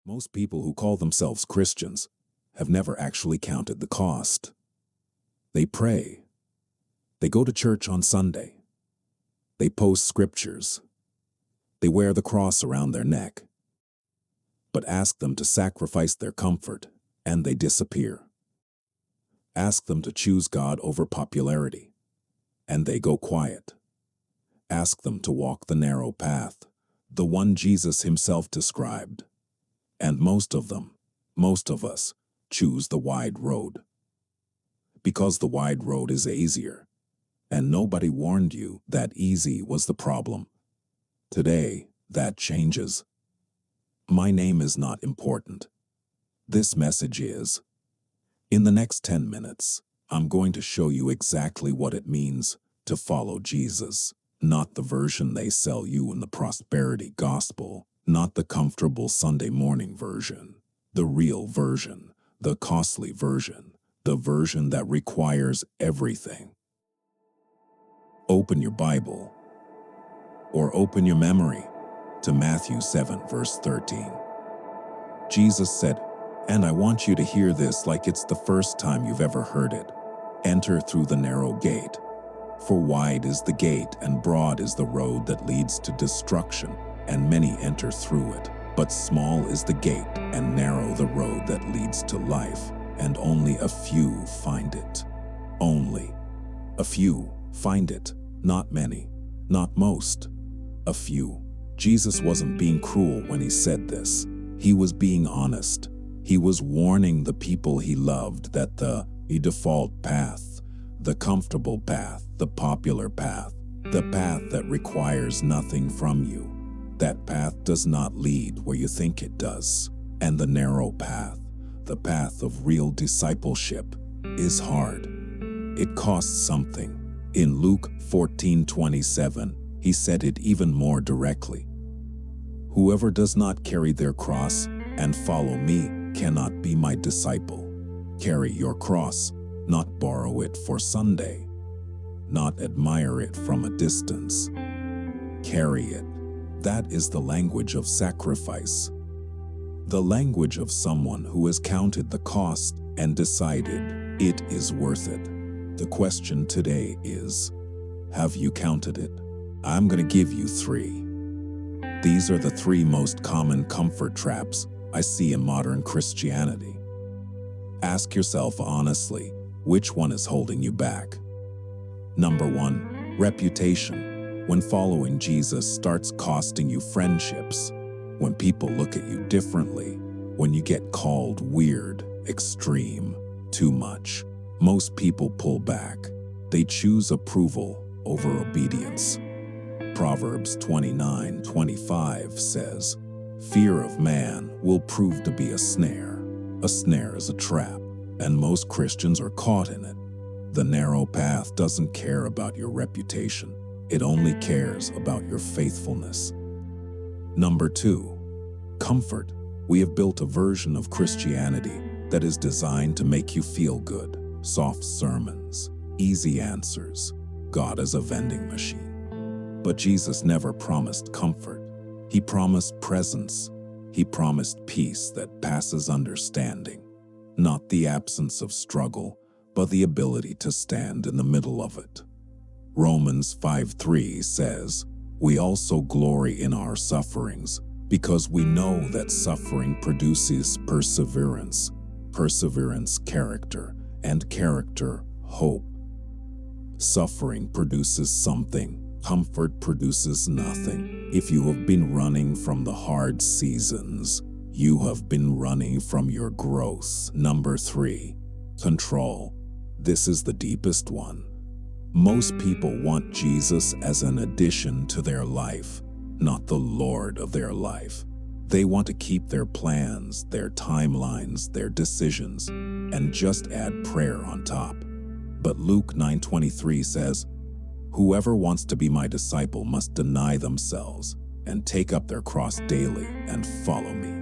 Most people who call themselves Christians have never actually counted the cost. They pray. They go to church on Sunday. They post scriptures. They wear the cross around their neck. But ask them to sacrifice their comfort, and they disappear. Ask them to choose God over popularity, and they go quiet. Ask them to walk the narrow path, the one Jesus himself described. And most of them, most of us, choose the wide road. Because the wide road is easier, and nobody warned you that easy was the problem. Today, that changes. My name is not important. This message is. In the next 10 minutes, I'm going to show you exactly what it means to follow Jesus, not the version they sell you in the prosperity gospel, not the comfortable Sunday morning version, the real version, the costly version, the version that requires everything. Open your Bible, or open your memory to Matthew 7, verse 13. Jesus said, and I want you to hear this like it's the first time you've ever heard it. Enter through the narrow gate, for wide is the gate and broad is the road that leads to destruction, and many enter through it. But small is the gate and narrow the road that leads to life, and only a few find it. Only a few find it, not many, not most, a few. Jesus wasn't being cruel when he said this. He was being honest. He was warning the people he loved that the default path, the comfortable path, the popular path, the path that requires nothing from you, that path does not lead where you think it does. And the narrow path, the path of real discipleship, is hard. It costs something. In Luke 14:27, he said it even more directly. Whoever does not carry their cross and follow me cannot be my disciple. Carry your cross, not borrow it for Sunday, not admire it from a distance. Carry it. That is the language of sacrifice. The language of someone who has counted the cost and decided it is worth it. The question today is, have you counted it? I'm going to give you 3. These are the 3 most common comfort traps I see in modern Christianity. Ask yourself honestly, which one is holding you back? Number 1, reputation. When following Jesus starts costing you friendships, when people look at you differently, when you get called weird, extreme, too much, most people pull back. They choose approval over obedience. Proverbs 29:25 says, fear of man will prove to be a snare. A snare is a trap, and most Christians are caught in it. The narrow path doesn't care about your reputation. It only cares about your faithfulness. Number 2, comfort. We have built a version of Christianity that is designed to make you feel good. Soft sermons, easy answers, God is a vending machine. But Jesus never promised comfort. He promised presence. He promised peace that passes understanding. Not the absence of struggle, but the ability to stand in the middle of it. Romans 5:3 says, we also glory in our sufferings, because we know that suffering produces perseverance, perseverance character, and character hope. Suffering produces something. Comfort produces nothing. If you have been running from the hard seasons, you have been running from your growth. Number 3, control. This is the deepest one. Most people want Jesus as an addition to their life, not the Lord of their life. They want to keep their plans, their timelines, their decisions, and just add prayer on top. But Luke 9:23 says, whoever wants to be my disciple must deny themselves and take up their cross daily and follow me.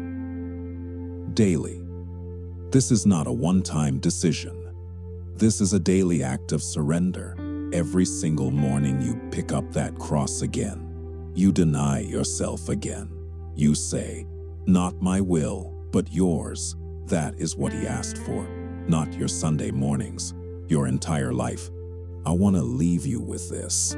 Daily. This is not a one-time decision. This is a daily act of surrender. Every single morning you pick up that cross again. You deny yourself again. You say, not my will, but yours. That is what he asked for, not your Sunday mornings, your entire life. I want to leave you with this.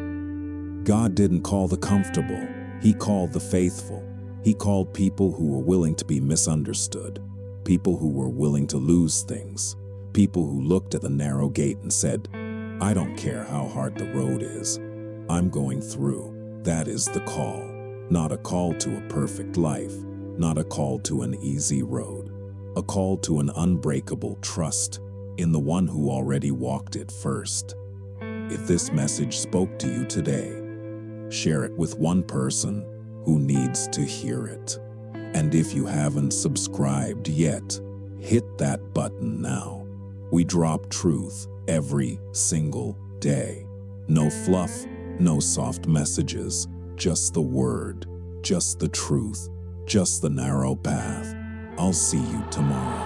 God didn't call the comfortable, he called the faithful. He called people who were willing to be misunderstood, people who were willing to lose things, people who looked at the narrow gate and said, I don't care how hard the road is, I'm going through. That is the call, not a call to a perfect life, not a call to an easy road, a call to an unbreakable trust in the one who already walked it first. If this message spoke to you today, share it with one person who needs to hear it. And if you haven't subscribed yet, hit that button now. We drop truth every single day. No fluff, no soft messages, just the word, just the truth, just the narrow path. I'll see you tomorrow.